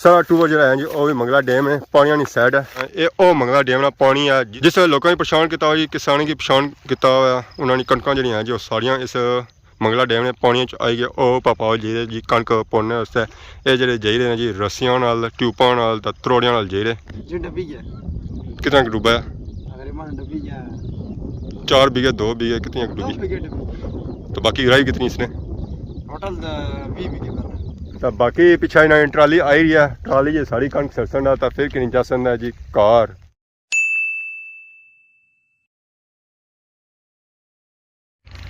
सारा टूर जो है जी वह भी मंगला डैम है, पानी वाली साइड है। ये ओ मंगला डैम ना पानी है जिस लोगों की पछाण किया जी, किसानों की पछाण किया हुआ उन्होंने कणक जी जो सारिया इस मंगला डैम ने पानी आई गए। वह पापा जी जी कणक पुनने वास्ते ये जो जाई रहे हैं जी रस्सियां नाल ट्यूबा नाल त्रोड़ियां नाल जाई रहे। कितना डूबा है? 4 बीघे 2 बीघे कितनी डूबी? तो बाकी राई कितनी इसने? टोटल 20 बीघे तो बाकी पिछा इन्हें ट्राली आई रही है, ट्राली जी सारी कणक सरसन तो फिर कि जा सकता है जी कार।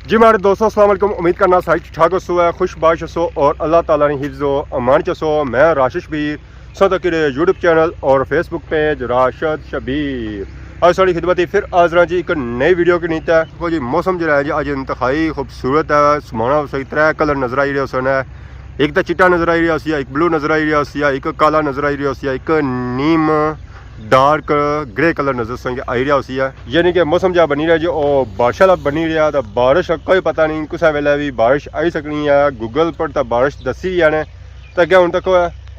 जी मेरे दोस्तों अस्सलाम वालेकुम, उम्मीद करना सारी ठीक ठाक हो है, खुशबाश हो और अल्लाह ताला ने हिफ्ज़ो अमान चसो। मैं राशिद शबीर सदक यूट्यूब चैनल और फेसबुक पेज राशिद शबीर आज साड़ी खिदमत फिर हाज़र जी एक नई वीडियो की नीत है। देखो जी मौसम जो है जी अज इंतहाई खूबसूरत है, समाना सही 3 कलर नज़र आई रहे सन। एक तो चिट्टा नज़र आई रहा सी, एक ब्लू नज़र आई रहा सी, एक काला नज़र आई रहा सी, एक नीम डार्क ग्रे कलर नज़र संग आई रहा सी है। यानी कि मौसम जहाँ बनी रहा जी और बारिश वाला बनी रहा। तो बारिश का कोई पता नहीं किस वेले भी बारिश आई सकनी है। गूगल पर तो बारिश दसी है ने तो क्या हूँ तक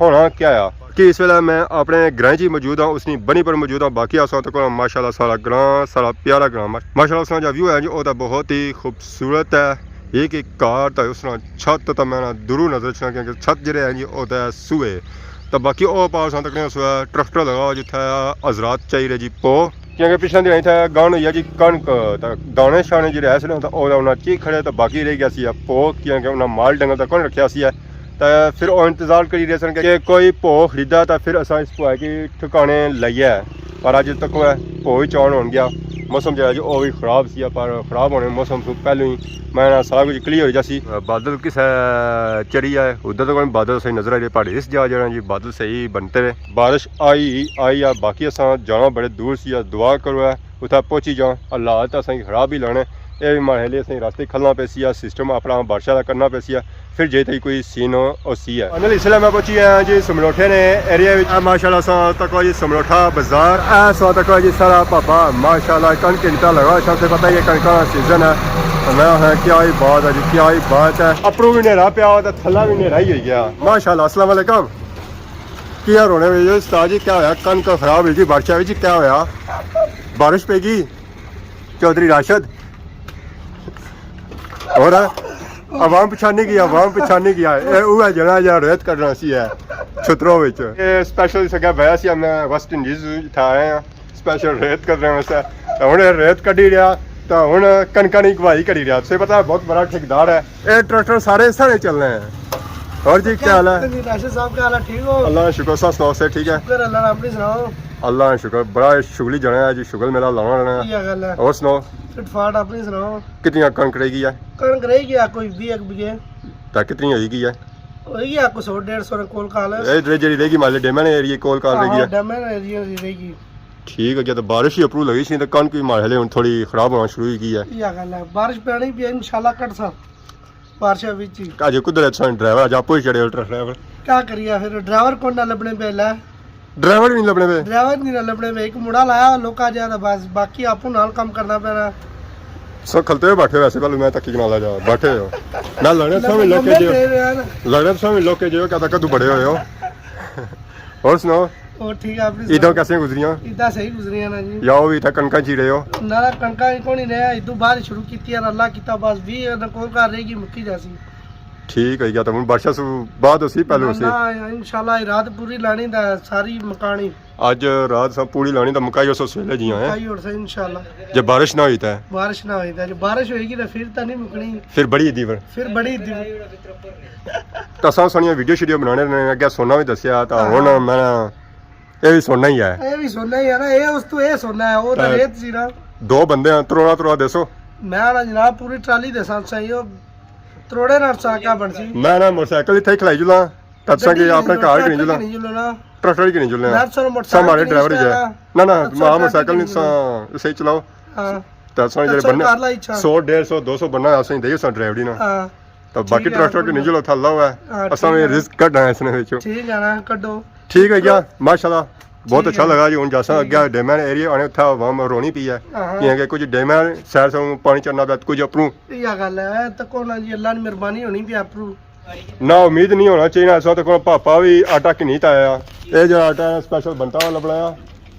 होना क्या है कि इस वेले मैं अपने ग्रां च मौजूद हाँ, उसकी बनी पर मौजूद हाँ। बाकी आसा तक माशाल्लाह सारा ग्रां सारा प्यारा ग्रां माशाल्लाह उसका जो व्यू है जी वो बहुत ही खूबसूरत है। एक कार तो उस छत तो मैं दूर नजर चला क्योंकि छत जो है जी वो सूए। तो बाकी वो पास तक ट्रैक्टर लगा जिथे हजरात चाहिए जी पो क्योंकि पिछले दिन इतना गन हुई है जी कणक तो दाने शाने जो है उन्हें ची खड़े। तो बाकी रह गया सी पो क्योंकि उन्हें माल डंगल तक रखा सी है। तो फिर वो इंतजार करी रहे सन कि कोई भो खरीदा तो फिर अस इस भो की ठिकाने लाइए। पर अज तक भो ही चाण हो गया। मौसम जो है जी वो भी खराब सी पर खराब होने मौसम से पहले ही मैं सारा कुछ क्लीयर हो जासी। बादल किस चढ़ी है उधर तो कोई बादल सही नजर आ रहे पहाड़ी इस जगह जो जी बादल सही बनते हुए बारिश आई है। बाकी असा जाना बड़े दूर सी दुआ करो है उतना पहुंची जाओ। हालात असें खराब ही लाने ये भी माड़े लिए असें रास्ते खलना पैसी है, सिस्टम अपना बारिश का करना पैसी है। फिर जे तई कोई सीन हो सी है अनिल इसलिए मैं पहुंची है जी समलोठे ने एरिया माशाल्लाह सा तक जी समलोठा बाजार ऐसा तक जी सारा पापा माशाल्लाह कणक किनता लगा सबसे पता ही कणक का सीजन है। मैं है क्या ही बात है जी क्या ही बात है। अपरू भी नेरा पिया तो थला भी नेरा ही हो गया माशाल्लाह। अस्सलाम वालेकुम क्या रोने में उस्ताद जी क्या होया? कणक खराब हुई थी बारिश जी क्या होया? बारिश पेगी चौधरी राशिद और आवाम पिछाने की आवाम पिछाने की है जना जहाँ रेत करना सी है छुतरों में स्पेशल सगया बया सी हमने वेस्ट इंडीज था आए हैं स्पेशल रेत कर रहे हैं वैसे हूँ रेत कढ़ी रहा तो हूँ कणका नहीं घवाई करी रहा। तुझे पता है बहुत बड़ा ठेकेदार है। ये ट्रैक्टर सारे सारे चल रहे हैं। और जी क्या हाल है? राशिद साहब क्या हाल है? ठीक हो? अल्लाह शुक्र सा सुनाओ से ठीक है? शुक्र अल्लाह अपनी सुनाओ। अल्लाह शुक्र बड़ा शुगली जना है जी शुगल मेला लाना रहना है। और सुनाओ फिटफाट अपनी सुनाओ। कितनी कणक रहेगी है? कणक रहेगी कोई 20 बीघे तो कितनी होगी है? होगी आपको 100-150 कोल काल है जी रहेगी माले डेमन एरिया कोल काल रहेगी है। डेमन एरिया रहेगी ठीक है क्या? तो बारिश ही अप्रूव लगी सी तो कणक भी माले हुन थोड़ी खराब होना शुरू हो गई है। या गल है बारिश पैनी भी इंशाल्लाह कट सा बारिश विच ही आज कुदरत सा ड्राइवर आज आपको ही चढ़े अल्ट्रा ड्राइवर क्या करिए फिर ड्राइवर कौन ना लबने पे ला ड्राइवर नहीं लबने पे ड्राइवर नहीं लबने पे एक मुड़ा लाया लोका ज्यादा बस बाकी आपको नाल काम करना पैना सब खलते हुए बैठे वैसे पहले मैं तक नाला जा बैठे हो ना लड़ने समय लोग के जो लड़ने समय लोग के जो क्या तक तू बड़े हो। और सुनाओ और ठीक है अपनी ईदों कैसे गुजरियां? ईदा सही गुजरियां ना जी। या भी था कणका जी रहे हो ना कणका को नहीं रहा इदू बाहर शुरू की है अल्लाह की बस 20 कोल का रहेगी मुक्की जैसी। ठीक है क्या तो बारिश से बाद उसी पहले उसी इंशाल्लाह रात पूरी लानी दा सारी मकानी आज रात सब पूरी लानी तो मुकाई सो सवेले जी है और से इंशाल्लाह जब बारिश ना हुई था बारिश ना हुई था जब बारिश होएगी तो फिर तो नहीं मुकनी फिर बड़ी ईदी फिर बड़ी तो असा सोनिया वीडियो शीडियो बनाने ने अगे सोना भी दसिया तो हुन मैं ये भी सोना ही है। ये भी सोना ही है ना ये उस तो ये सोना है वो तो रेत सी ना 2 बंदे हैं त्रोड़ा देसो मैं ना जनाब पूरी ट्राली देसा सही हो त्रोड़े ना साका बनसी मैं ना मोटरसाइकिल इथे खलाई जुला तत्सा के अपने कार के नहीं जुला ट्रैक्टर के नहीं जुलना हमारे ड्राइवर ही है ना ना मोटरसाइकिल नहीं सही चलाओ हां तत्सा जे बनने 100 150 200 बनना असई देयो सा ड्राइवरी ना हां तो बाकी ट्रैक्टर के नहीं जुलो थल्ला हुआ है असा में रिस्क कढना है इसने विचो ठीक है ना कढो ठीक है क्या माशाल्लाह बहुत अच्छा लगा जी हूँ जैसा अगे डेमन एरिया आने उठा वहां रोनी पी है क्योंकि कुछ डेमन शहर से पानी चढ़ना पे कुछ अपरू या गल है तो कोना जी अल्लाह की मेहरबानी होनी भी अपरू ना उम्मीद नहीं होना चाहिए ऐसा तो को पापा भी आटा की नहीं आया ये जो आटा स्पेशल बनता हुआ बनाया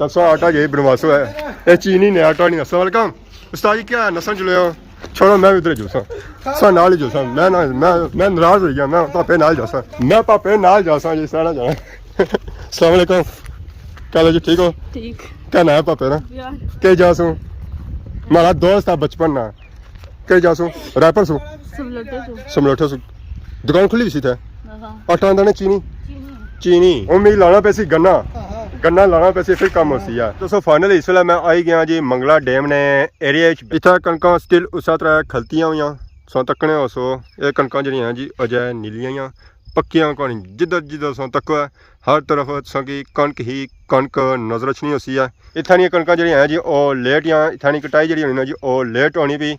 दसो आटा यही बनवासो है ये चीनी ने आटा नहीं अस्सलाम वालेकुम उस्ताद जी क्या है नसन चले हो छोड़ो मैं भी उधर जूसा सा नाल ही जूसा मैं नाराज हो गया मैं पापे नाल जासा मैं पापे नाल जासा जी सारा जाना अस्सलाम वालेकुम क्या जी ठीक हो ठीक क्या ना है पापे ना यार के जासू हमारा दोस्त था बचपन ना के जासू रैपर सू सब लड़के तो समलोठा सू दुकान खुली हुई थी हां आटा आंदा ने चीनी चीनी उम्मीद लाना पैसी गन्ना गन्ना लाना पैसे फिर कम हो सी है दोस्तों फाइनली इस वेले मैं आई गया जी मंगला डैम ने एरिया इतना कणकां स्टिल उस तरह खलतियां हुई सो तकने हो सो ये कणकां जड़ियां जी अजय नीलियां पक्कियां कौन जिधर जिधर सो तक हर तरफ सो की कणक ही कणक नजर नहीं हो सी है इत्थां कणकां जड़ियां जी ओ लेट या इत्थां कटाई जी होनी ना जी ओ लेट होनी भी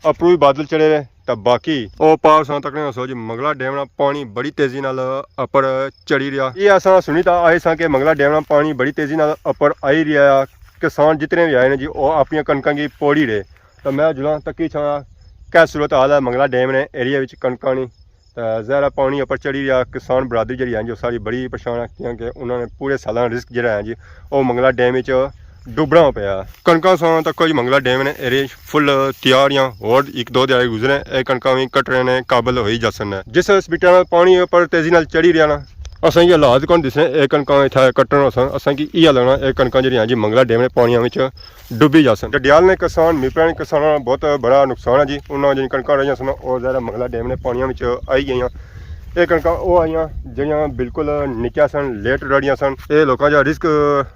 अपरू भी बादल चढ़े रहे तो बाकी ओ पार सो तकने हो सो जी मंगला डैम ना पानी बड़ी तेजी नाल अपर चढ़ी रहा ये असां सुनी था आए सा कि मंगला डैम ना पानी बड़ी तेजी नाल अपर आई रहा किसान जितने भी आए ने जी वो अपनी कणकां की पोड़ी रहे तो मैं जुला तकी छा क्या सूरत हाल है मंगला डैम ने एरिया विच कणकां नी तो ज़रा पानी अपर चढ़ी रहा किसान बरादरी जी है जो सारी बड़ी परेशान है क्योंकि उन्होंने पूरे साल रिस्क जो है जी वो मंगला डैम डुबना पिया कणकां सो तक जी मंगला डैम ने एरिया फुल तैयार या और एक दो दिहाड़े गुजरे ये कणकां भी कटरे ने काबल हो ही जासन है जिस स्पीडा नाल पानी पर तेजी नाल चढ़ी रहा ना असें की हालात कौन दिसने ये कणकां इत्थै कट्टन सन असें की इ'यै लगना ये कणकां जेह्ड़ियां जी मंगला डैम ने पानियां विच डुब्बी जासन डडियाल ने किसान मिपरा ने किसानां दा बहुत बड़ा नुकसान है जी उन्होंने जेह्ड़ियां कणकां रहियां सन ओह् ज़रा मंगला डैम ने पानियां विच आई गेइयां ये कणकां ओह् आइयां जेह्ड़ियां बिल्कुल निक्कियां सन लेट रड़ियां सन ये लोकां दा रिस्क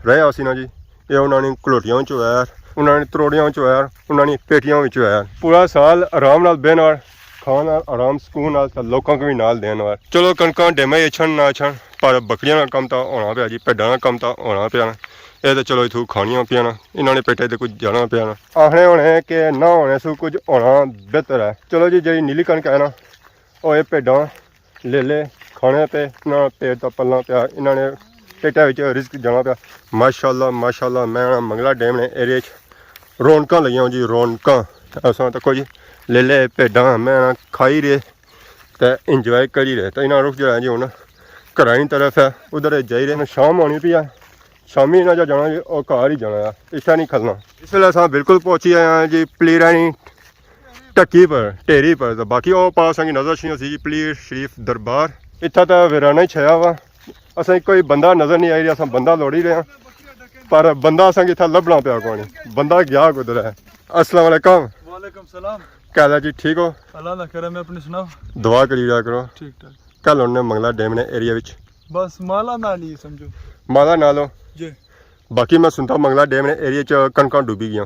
रहा सी ना जी ये उन्होंने घलोटियां विच होया उन्होंने त्रोड़ियां विच होया उन्होंने पेटियां विच होया पूरा साल आराम नाल बेहण नाल खान आराम सुकून नाल ते लोकां को भी नाल देण वाल चलो कणकां डैमां अछन ना अछन पर बकरियां का कम तो होना पिया जी भेडां का कम तो होना पिया ये तो चलो इत्थूं खानियां पिया इन्होंने पेटे ते कुछ जाना पिया आखने होने कि ना होने सू कुछ होना बेहतर है चलो जी जी नीली कणक है ना वो ये भेडां ले ले खाने पे ना पेट का पलना पिया इन्होंने पेटा विच रिस्क जाना पिया माशाअल्लाह मैं मंगला डैम ने एरिया रौनकां लगियां जी रौनकां असां तको जी ले ले भेडां मैं खाई रहे तो इंजॉय करी रहे तो इन्होंने रुख जो है जी हूँ घर की तरफ है उधर जाई रहे शाम होनी पी है शामी इन्हें जो जाना जी और घर ही जाना है इच्छा नहीं खलना इस वे अस बिल्कुल पहुँची आए हैं जी पलीरानी ढक्की पर ढेरी पर तो बाकी वो पास असें नजर नहीं सी जी पलीर शरीफ दरबार इतना तो वीराना ही छाया वा असें कोई बंदा नजर नहीं आई रहा अस बंदा लोड़ी रहे हैं पर बंदा असें इतना लभना पिया कोई नहीं बंदा गया कुधर है अस्सलाम वालेकुम वालेकुम सलाम क्या जी ठीक हो अल्लाह ना करे मैं अपनी सुनाओ दुआ करी रहा करो ठीक ठाक कल उन्होंने मंगला डैम ने एरिया विच बस माला नाल ही समझो माला नालो जी बाकी मैं सुनता मंगला डैम ने एरिया च कणकां डूबी गई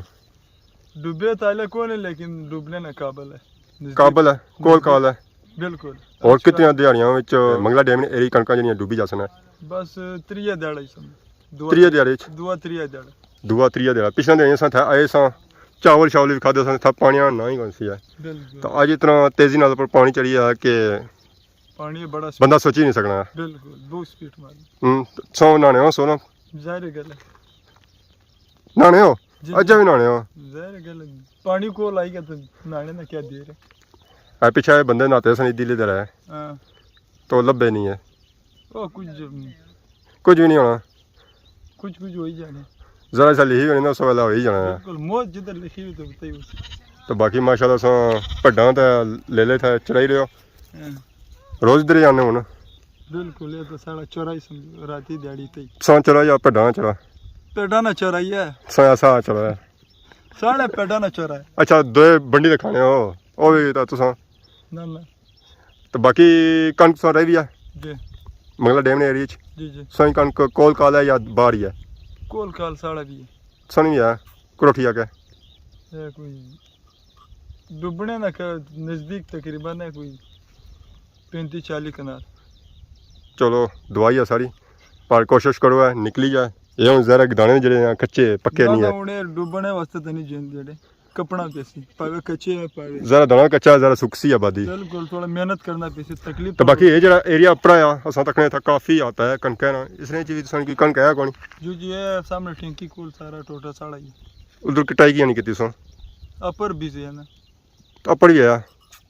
डूबे ताले कौन है लेकिन डूबने ना काबल है नजदीक। काबल है कोल काल है बिल्कुल और कितनी दिहाड़ियां विच मंगला डैम ने एरिया कणकां जड़ियां डूबी जासन है बस त्रिया दिहाड़ा ही समझो त्रिया दिहाड़े च दुआ त्रिया दिहाड़ा दुआ त्रिया दिहाड़ा पिछले दिन सा था आए सा चावल शावल भी खाते सन था पानी ना ही कौन सी है बिल्कुल तो अज इतना तेजी नाल पर पानी चढ़ी है कि पानी बड़ा बंदा सोची नहीं सकना बिल्कुल बहुत स्पीड मार सौ नहाने हो सोना जाहिर गल है नहाने हो जी, अज्जा भी नहाने हो जाहिर गल है पानी को लाएगा तो नहाने ना क्या देर है है पीछे बंदे नहाते सन दिल्ली दर है हाँ तो लब्बे नहीं है ओ कुछ भी नहीं होना कुछ हो ही जाने जरा सा लिखी होनी ना उस वेला हो ही जाना है बिल्कुल मौत जिधर लिखी हुई तो बताइए उसे तो बाकी माशाल्लाह सो भड्डां ते ले ले थे चढ़ाई रहे हो हाँ, रोज इधर जाने हूँ बिल्कुल ये तो साढ़ा चौराई समझो राती दिहाड़ी तई सौ चढ़ा या भड्डां चढ़ा पेड़ा ना चौराई है सौ सा चढ़ा है साढ़े पेड़ा ना चौराई अच्छा दो बंडी दे खाने हो वो भी तो तुसां ना ना तो बाकी कणक सौ रही भी है जी मंगला डैम ने एरिया च जी जी सौ कणक कोल काल है या बाहर ही है कोल काल साढ़ा भी है सोनी भी है करोठिया के ये कोई डुबने ना का नज़दीक तकरीबन है कोई 35-40 कनाल चलो दवाई है सारी पर कोशिश करो है निकली जाए ये हूँ जरा दाने जड़े कच्चे पक्के नहीं है उन्हें डुबने वास्ते तो नहीं जेंदे कपड़ा पैसी पावे कच्चे है पावे जरा दाना कच्चा जरा सुखसी आबादी बिल्कुल थोड़ा मेहनत करना पैसी तकलीफ तो बाकी ये जरा एरिया उपर आया असा तकने था काफ़ी आता है कणक है ना इसने चीज सन की कणक है कौन जो जी है सामने टैंकी कोल सारा टोटा साड़ा ही उधर कटाई की नहीं की सो अपर भी है ना तो अपर भी आया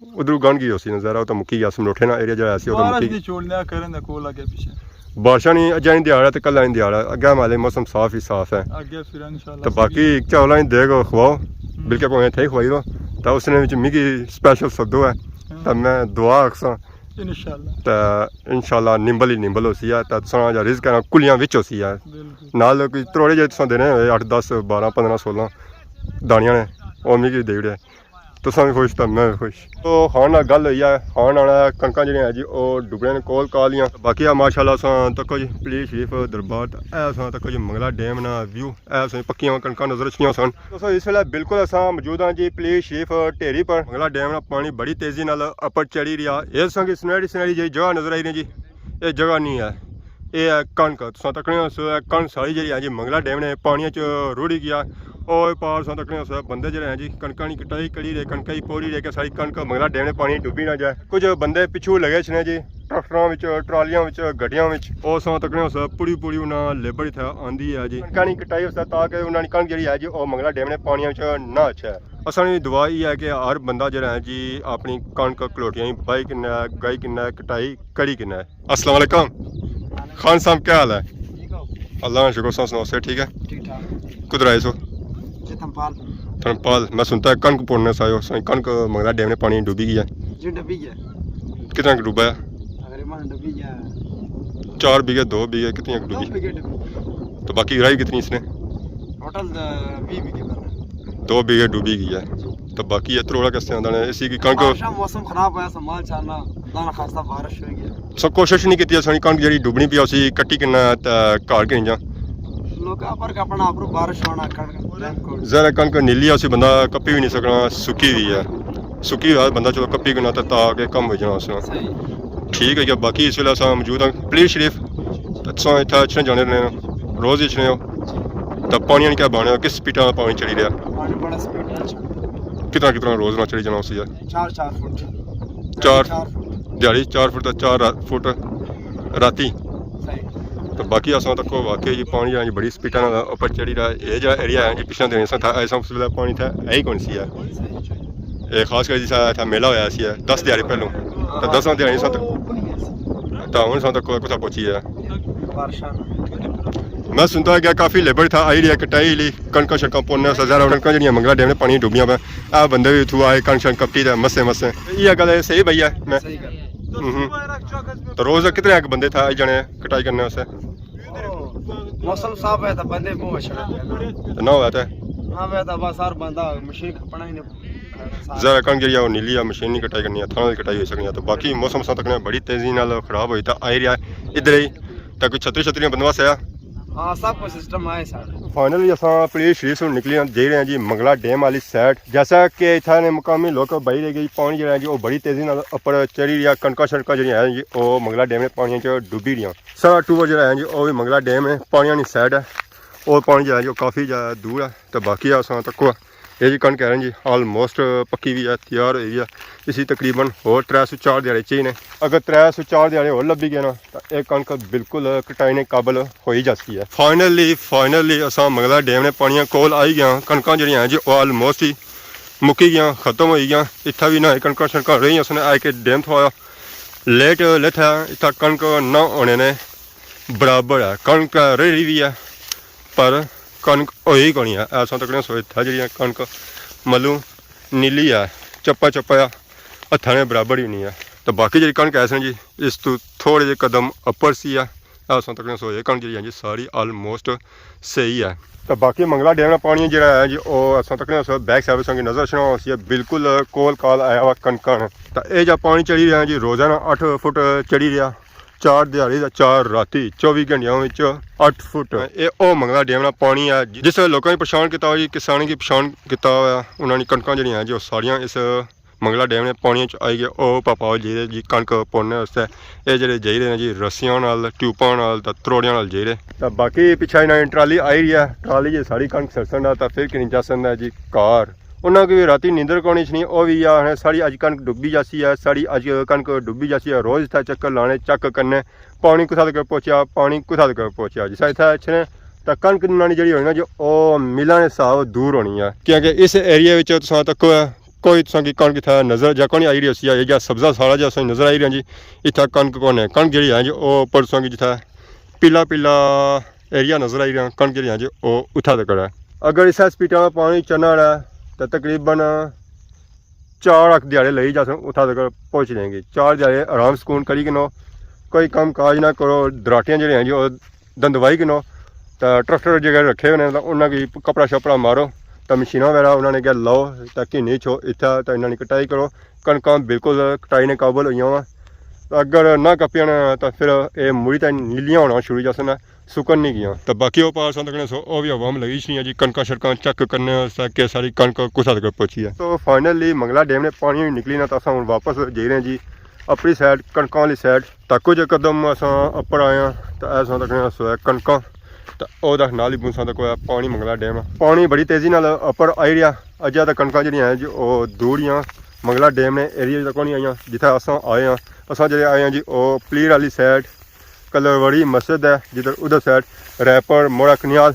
ਉਧਰੋਂ ਗਣ ਗਈ ਹੋਸੀ ਨਜ਼ਾਰਾ ਉਹ ਤਾਂ ਮੁੱਕੀ ਗਿਆ ਸਮਲੋਠੇ ਨਾਲ ਏਰੀਆ ਜਿਹੜਾ ਸੀ ਉਹ ਤਾਂ ਬਾਰਿਸ਼ ਮੁੱਕੀ ਦੀ ਛੋੜਨਿਆ ਕਰਨ ਦਾ ਕੋਲ ਅੱਗੇ ਪਿੱਛੇ ਬਾਰਿਸ਼ਾਂ ਨਹੀਂ ਅਜਾਂ ਨਹੀਂ ਦਿਹਾੜਾ ਤੇ ਕੱਲਾ ਨਹੀਂ ਦਿਹਾੜਾ ਅੱਗੇ ਮਾਲੇ ਮੌਸਮ ਸਾਫ ਹੀ ਸਾਫ ਹੈ ਅੱਗੇ ਫਿਰ ਇਨਸ਼ਾਅੱਲਾ ਤਾਂ ਬਾਕੀ ਚੌਲਾਂ ਹੀ ਦੇਗੋ ਖਵਾਓ ਬਿਲਕੁਲ ਭਾਵੇਂ ਇੱਥੇ ਹੀ ਖਵਾਈ ਦੋ ਤਾਂ ਉਸਨੇ ਵਿੱਚ ਮਿਗੀ ਸਪੈਸ਼ਲ ਸੱਦੋ ਹੈ ਤਾਂ ਮੈਂ ਦੁਆ ਅਕਸਾਂ ਇਨਸ਼ਾਅੱਲਾ ਤਾਂ ਇਨਸ਼ਾਅੱਲਾ ਨਿੰਬਲ ਹੀ ਨਿੰਬਲ ਹੋਸੀ ਹੈ ਤਾਂ ਸੋਹਣਾ ਜਿਹਾ ਰਿਜ਼ਕ ਨਾਲ ਕੁਲੀਆਂ ਵਿੱਚ ਹੋਸੀ ਹੈ ਬਿਲਕੁਲ ਨਾਲ ਕੋਈ ਤਰੋੜੇ ਜਿਹੇ ਤੁਸੀਂ ਦੇਣੇ ਹੋਏ 8 10 12 15 16 ਦਾਣੀਆਂ ਨੇ ਉਹ ਮਿਗੀ ਦੇ ਵਿੜਿਆ ਤੁਸੀਂ ਵੀ ਖੁਸ਼ ਤਾਂ ਮੈਂ ਵੀ ਖੁਸ਼ ਤੋ ਖਾਣ ਨਾਲ ਗੱਲ ਹੋਈ ਹੈ ਖਾਣ ਵਾਲਾ ਕਣਕਾਂ ਜਿਹੜੀਆਂ ਹੈ ਜੀ ਉਹ ਡੁੱਬਣੇ ਨੇ ਕੋਲ ਕਾਲੀਆਂ ਬਾਕੀ ਆ ਮਾਸ਼ਾਅੱਲਾ ਸਾਂ ਤੱਕੋ ਜੀ ਪਲੀਜ਼ ਸ਼ਰੀਫ ਦਰਬਾਰ ਐ ਸਾਂ ਤੱਕੋ ਜੀ ਮੰਗਲਾ ਡੈਮ ਨਾਲ ਵਿਊ ਐ ਸਾਂ ਪੱਕੀਆਂ ਕਣਕਾਂ ਨਜ਼ਰ ਛੀਆਂ ਸਨ ਦੋਸਤੋ ਇਸ ਵੇਲੇ ਬਿਲਕੁਲ ਅਸਾਂ ਮੌਜੂਦ ਹਾਂ ਜੀ ਪਲੀਜ਼ ਸ਼ਰੀਫ ਢੇਰੀ ਪਰ ਮੰਗਲਾ ਡੈਮ ਨਾਲ ਪਾਣੀ ਬੜੀ ਤੇਜ਼ੀ ਨਾਲ ਅੱਪਰ ਚੜੀ ਰਿਹਾ ਇਹ ਸੰਗ ਸੁਨਹਿਰੀ ਜਿਹੜੀ ਜਗ੍ਹਾ ਨਜ਼ਰ ਆਈ ਰਹੀ ਜੀ ਇਹ ਜਗ੍ਹਾ ਨਹੀਂ ਹੈ ਇਹ ਹੈ ਕਣਕ ਤੁਸੀਂ ਤੱਕਣੇ ਕਣਕ ਸਾਰੀ ਜਿਹੜੀ ਹੈ ਜੀ ਮੰਗਲਾ ਡੈਮ ਨੇ ਪਾਣੀਆਂ 'ਚ ਰੁੜੀ ਗਿਆ ਉਹ ਪਾਰ ਸਾਂ ਤੱਕਣੇ ਬੰਦੇ ਜਿਹੜੇ ਹੈ ਜੀ ਕਣਕਾਂ ਦੀ ਕਟਾਈ ਕਰੀ ਰਹੇ ਕਣਕਾਂ ਦੀ ਪੋੜੀ ਰਹੇ ਕਿ ਸਾਰੀ ਕਣਕ ਮੰਗਲਾ ਡੈਮ ਨੇ ਪਾਣੀ ਡੁੱਬੀ ਨਾ ਜਾਏ ਕੁਝ ਬੰਦੇ ਪਿੱਛੋਂ ਲਗੇ ਨੇ ਜੀ ਟਰੈਕਟਰਾਂ ਵਿੱਚ ਟਰਾਲੀਆਂ ਵਿੱਚ ਗੱਡੀਆਂ ਵਿੱਚ ਉਹ ਸਾਂ ਤੱਕਣੇ ਪੂਰੀ ਉਹਨਾਂ ਲੇਬਰ ਇੱਥੇ ਆਂਦੀ ਹੈ ਜੀ ਕਣਕਾਂ ਦੀ ਕਟਾਈ ਉਸ ਤਾਂ ਕਿ ਉਹਨਾਂ ਦੀ ਕਣਕ ਜਿਹੜੀ ਹੈ ਜੀ ਉਹ ਮੰਗਲਾ ਡੈਮ ਨੇ ਪਾਣੀਆਂ ਵਿੱਚ ਨਾ ਅੱਛਾ ਅਸਾਂ ਦੀ ਦੁਆ ਇਹ ਹੈ ਕਿ ਹਰ ਬੰਦਾ ਜਿਹੜਾ ਹੈ ਜੀ ਆਪਣੀ ਕਣਕ ਕਲੋਟੀਆਂ ਬਾਈ ਕਿੰਨਾ ਗਾਈ ਕਿੰਨਾ ਕਟਾਈ ਕਰੀ ਕਿੰਨਾ अस्सलाम वालेकुम खान साहब क्या हाल है अल्लाह का शुक्र सुनाओ से ठीक है ठीक ठाक किधर आए सो धर्मपाल मैं सुनता है कणक पोड़ने से आए हो कणक मंगला डैम ने पानी डूबी गया जी डूबी गया कितना डूबा है तकरीबन डूबी गया 4 बीघे 2 बीघे कितनी डूबी तो बाकी गिराई कितनी इसने टोटल 20 बीघे पर 2 बीघे डूबी गई है तो बाकी ये त्रोड़ा कैसे आंदा है इसी की कणक मौसम खराब है संभाल चालना दाना खासा बारिश हो गया सब कोशिश नहीं की सारी कणक जी डुबनी पी उसी कट्टी किन्ना घर किन जा लोग पर अपना आप बारिश होना कणक जरा कणक नीली है उसी बंदा कपी भी नहीं सकना सुकी हुई है सुकी हुई है बंदा चलो कपी करना तो ताकि कम हो जाना उसमें ठीक है क्या बाकी इस वेले असां मौजूद हाँ प्लीज शरीफ असां इत्थे अचने जाने रहे रोज़ अचने हो तो पानी क्या बने किस स्पीड में पानी चढ़ी रहा पानी बड़ा स्पीड कितना रोज़ ना चढ़ी जाना उसी 4 फुट 4 दिहाड़ी 4 फुट 4 फुट राती तो बाकी असां तक वाकई जी पानी जी बड़ी स्पीडा उपर चढ़ी रहा है ये जो एरिया है जी पिछले दिन ऐसा उस वेले पानी था यही कौन सी है ये खास कर जिस मेला होया सी है 10 दिहाड़ी पहलों तो 10 दिहाड़ी तो हूँ सा तक कुछ पहुंची है मैं सुनता है कि काफ़ी लेबर था आई रही है कटाई ली कणक शणक पोड़ने ज़्यादा कणक जी मंगला डैम ने पानी डुबियां पे आ बंदे भी इतों आए कणक शणक कपटी मसे मसे ये गल सही भैया मैं तो रोज़ कितने बंदे था आई जाने कटाई करने वास्ते मौसम साफ है तो बंदे बहुत ना हुआ था हाँ मैं तो बस हर बंदा मशीन खपना ही नहीं ज़रा कणक जी नीली है मशीन नहीं कटाई करनी है थाना की कटाई हो सकनी है तो बाकी मौसम सा तक बड़ी तेज़ी नाल खराब हुई तो आई रहा है इधर ही तो कोई छतरी बंदोबस्त आया हाँ सब कुछ सिस्टम है सारे फाइनली असां प्लीज शरीफ से निकली जा रहे हैं जी मंगला डैम वाली साइड जैसा कि इतने मुकामी लोग बही रह गई पानी जो है जी बड़ी तेजी उपर चढ़ी रहा कणक शणक जी है जी वो मंगला डैम ने पानी च डुबी रही सारा टूबर जो है जी वो भी मंगला डैम है पानी वाली साइड है और पानी जो है जी काफ़ी ज़्यादा दूर है तो बाकी असां तक ये जी कणक है जी ऑलमोस्ट पक्की भी है तैयार हुई है इसी तकरीबन होर 304 दिहाड़े चाहिए ने अगर 304 दिहाड़े होर लब्भी गए ना तो यह कणक बिल्कुल कटाई ने काबल हो ही जाती है फाइनली असां मंगला डैम ने पानियां कोल आई गया कणक जी हैं जी ऑलमोस्ट ही मुक्की गया खत्म हो गया इतना भी ना कणक शणक रही उसने आए के डैम थोड़ा लेट लेथा इतना कणक ना होने ने बराबर है कणक रही भी है पर कणक होई कोनी है ऐसा तक सोचा जी कणक मलू नीली है चप्पा चप्पा हथा ने बराबर ही नहीं है तो बाकी जी कणक ऐसे जी इस तो थोड़े जे कदम अपर सी है ऐसा तक सोचे कणक जी जी सारी ऑलमोस्ट सही है तो बाकी मंगला डैम का पानी जो है जी वो ऐसा तक बैक साइड संग नजर छना सी बिल्कुल कोल काल आया हुआ कणक तो यह जो पानी चढ़ी रहा जी रोजाना 8 फुट चढ़ी रहा 4 दिहाड़ी 4 राती 24 घंटिया 8 फुट ये ओ मंगला डैम का पानी है जिस लोगों की पछाण किया जी किसानों की पछाण किया उन्होंने कणक जी जो सारिया इस मंगला डैम ने पानी आई गए वो पापा जी जी कणक पोड़ने वास्ते ये जो जाई रहे हैं जी रस्सियां नाल ट्यूबां नाल त्रोड़ियां नाल जाई रहे तो बाकी पिछा इन्होंने ट्राली आई रही है ट्राली जी सारी कणक सरसन तो फिर कि जा सकता जी कार उन्होंने कोई राती नींदर कोनी नहीं वो भी आ साड़ी अज कणक डुबी जाती है साड़ी अज कणक डुबी जाती है रोज़ इतना चक्कर लाने चक करने पानी कुसा तक पहुँचा पानी कुसा तक पहुँचा जिस इतना अच्छे तो कणक बनानी जी होनी ना जो मिलां ने हिसाब दूर होनी है क्योंकि इस एरिया तक कोई तुसां की कणक इत्थै नज़र जा कोनी आई रही उसी या सब्ज़ा सारा जा असें नज़र आई रहा जी इत्थै कणक कौन है कणक जी है जी वो परसों की जित्थै पीला पीला एरिया नज़र आई रहा कणक जी है जी वो उत्थै तक है। अगर इस स्पीडा में पानी चढ़ना है तो तकरीबन 4 दिहाड़े लई जा उत्थै तक पहुँच जाएंगे। 4 दिहाड़े आराम सुकून करी किनो कोई कम काज ना करो दराटियां जो हैं जी वो दंदवाई किनो तो ट्रैक्टर जगह रखे हुए तो उन्होंने कपड़ा शपड़ा मारो तो मशीना वगैरह उन्होंने क्या लाओ ताकि नहीं छो इतना तो इन्होंने कटाई करो कणक बिल्कुल कटाई ने काबल हुई हुआ अगर ना कपियां तो फिर ये मुड़ी तो नीलियां होना शुरू जैसे सुकन नहीं गया तो बाकी वो पास तक वो भी हवा में लगी नहीं है जी कणक शड़क चेक करने के सारी कणक कुसा तक पहुंची है। तो फाइनली मंगला डैम ने पानी निकली ना तो अस हम वापस जा रहे हैं जी अपनी साइड कणक वाली साइड तक कुछ कदम अस अपर आए हैं तो ऐसा तक कणक तो वह नाल ही बूंसा तक होया पानी मंगला डैम पानी बड़ी तेज़ी नाल अपर आई रहा अजा तो कणक जी हैं जी वो दूरियां मंगला डैम ने एरिया तक नहीं आई जिथे अस आए हैं अस जो आए हैं जी वो पलीर वाली साइड कलरवड़ी मस्जिद है जिधर उधर साइड रैपर मोड़ा कनियाल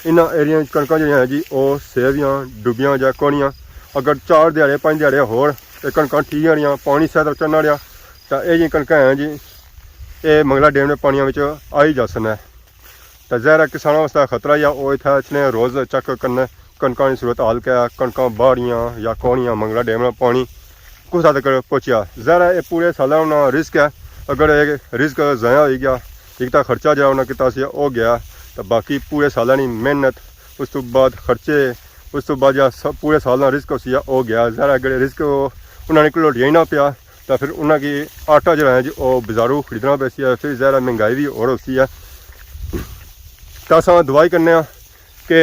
इन्हों एरिया कणक जो हैं जी वो सेवियां डुबियां जा कोनियां अगर 4 दिहाड़े 5 दिहाड़े होर तो कणक ठीक रही पानी सैद चढ़ना रहा तो ये जी कणक हैं जी ये मंगला डैम के पानियों में आई जा सकना तो ज़ाहिर किसानों वास्ते खतरा या वो इतना इसने रोज़ चेक करना कणक की सूरत हाल क्या कणक बाड़ियाँ या कौनियाँ मंगला डैम में पानी कुछ हद तक पहुँचा ज़ाहिर ये पूरे साल उन्हें रिस्क है अगर ये रिस्क ज़ाया हो गया एक तो खर्चा जो उन्हें किता सी हो गया तो बाकी पूरे साल की मेहनत उस तो बाद खर्चे उस तो बाद सब पूरे साल रिस्क उसी हो गया ज़ाहिर अगर रिस्क उन्होंने घलोटिया ही ना पिया तो फिर उन्होंने आटा जो है जी वो बाजारू खरीदना पैसी है फिर ज़ाहिर महंगाई भी और उसी है तो अस दुआई करने कि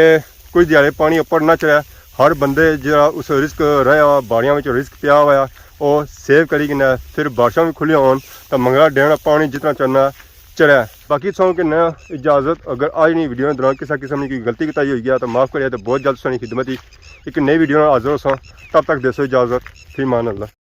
कुछ दिहाड़े पानी उपर ना चढ़ा हर बंदे जो उस रिस्क रहा बाड़ियां में रिस्क पिया हुआ वो सेव करी किन्ना फिर बारिशां भी खुलियां होन तो मंगला डैम पानी जितना चढ़ना चढ़ा बाकी सौ कि इजाज़त अगर आज नहीं वीडियो दौरान किसी किस्म की कोई गलती किताई हुई है तो माफ़ करिए तो बहुत जल्द सानी खिदमत ही एक नई वीडियो हाजिर हो तब तक देसो इजाज़त फी मान अल्लाह।